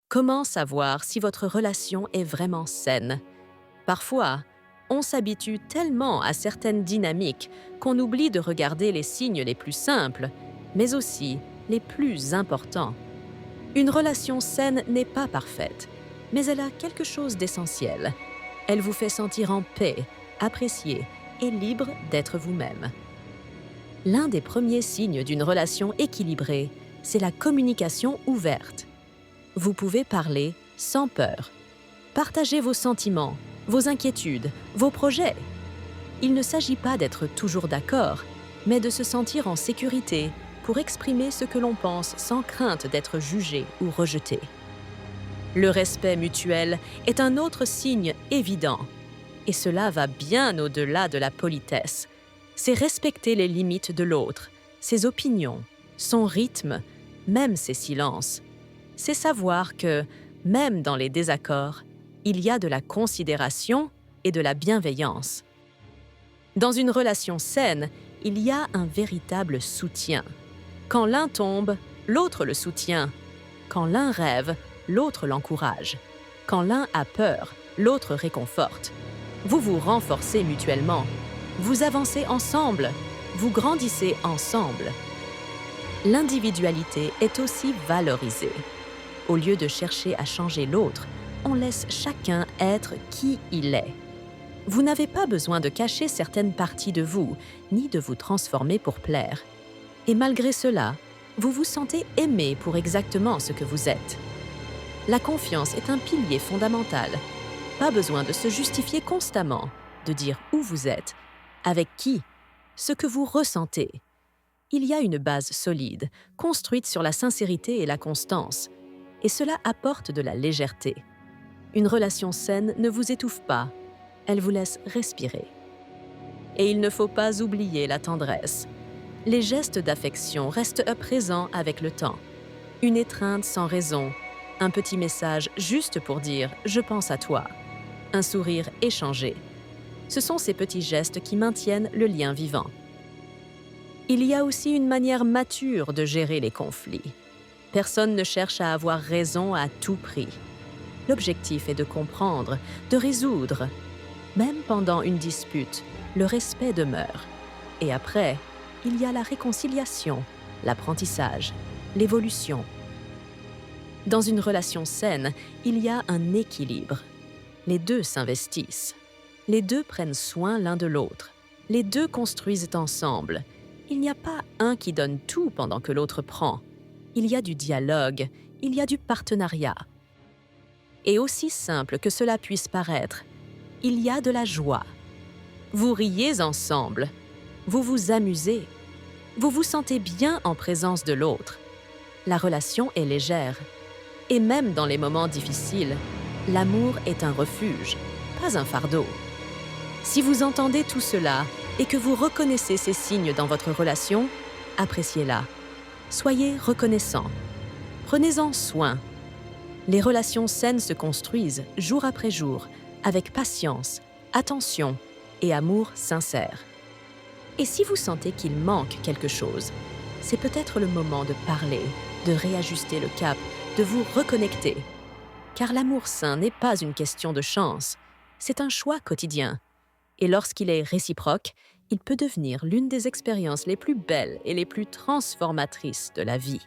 Comment savoir si votre relation est vraiment saine? Parfois, on s'habitue tellement à certaines dynamiques qu'on oublie de regarder les signes les plus simples, mais aussi les plus importants. Une relation saine n'est pas parfaite, mais elle a quelque chose d'essentiel. Elle vous fait sentir en paix, apprécié et libre d'être vous-même. L'un des premiers signes d'une relation équilibrée, c'est la communication ouverte. Vous pouvez parler sans peur. Partagez vos sentiments, vos inquiétudes, vos projets. Il ne s'agit pas d'être toujours d'accord, mais de se sentir en sécurité pour exprimer ce que l'on pense sans crainte d'être jugé ou rejeté. Le respect mutuel est un autre signe évident, et cela va bien au-delà de la politesse. C'est respecter les limites de l'autre, ses opinions, son rythme, même ses silences. C'est savoir que, même dans les désaccords, il y a de la considération et de la bienveillance. Dans une relation saine, il y a un véritable soutien. Quand l'un tombe, l'autre le soutient. Quand l'un rêve, l'autre l'encourage. Quand l'un a peur, l'autre réconforte. Vous vous renforcez mutuellement. Vous avancez ensemble. Vous grandissez ensemble. L'individualité est aussi valorisée. Au lieu de chercher à changer l'autre, on laisse chacun être qui il est. Vous n'avez pas besoin de cacher certaines parties de vous, ni de vous transformer pour plaire. Et malgré cela, vous vous sentez aimé pour exactement ce que vous êtes. La confiance est un pilier fondamental. Pas besoin de se justifier constamment, de dire où vous êtes, avec qui, ce que vous ressentez. Il y a une base solide, construite sur la sincérité et la constance, et cela apporte de la légèreté. Une relation saine ne vous étouffe pas, elle vous laisse respirer. Et il ne faut pas oublier la tendresse. Les gestes d'affection restent présents avec le temps. Une étreinte sans raison, un petit message juste pour dire « je pense à toi », un sourire échangé. Ce sont ces petits gestes qui maintiennent le lien vivant. Il y a aussi une manière mature de gérer les conflits. Personne ne cherche à avoir raison à tout prix. L'objectif est de comprendre, de résoudre. Même pendant une dispute, le respect demeure. Et après, il y a la réconciliation, l'apprentissage, l'évolution. Dans une relation saine, il y a un équilibre. Les deux s'investissent. Les deux prennent soin l'un de l'autre. Les deux construisent ensemble. Il n'y a pas un qui donne tout pendant que l'autre prend. Il y a du dialogue, il y a du partenariat. Et aussi simple que cela puisse paraître, il y a de la joie. Vous riez ensemble, vous vous amusez, vous vous sentez bien en présence de l'autre. La relation est légère. Et même dans les moments difficiles, l'amour est un refuge, pas un fardeau. Si vous entendez tout cela et que vous reconnaissez ces signes dans votre relation, appréciez-la. Soyez reconnaissant. Prenez-en soin. Les relations saines se construisent jour après jour, avec patience, attention et amour sincère. Et si vous sentez qu'il manque quelque chose, c'est peut-être le moment de parler, de réajuster le cap, de vous reconnecter. Car l'amour sain n'est pas une question de chance, c'est un choix quotidien. Et lorsqu'il est réciproque, il peut devenir l'une des expériences les plus belles et les plus transformatrices de la vie.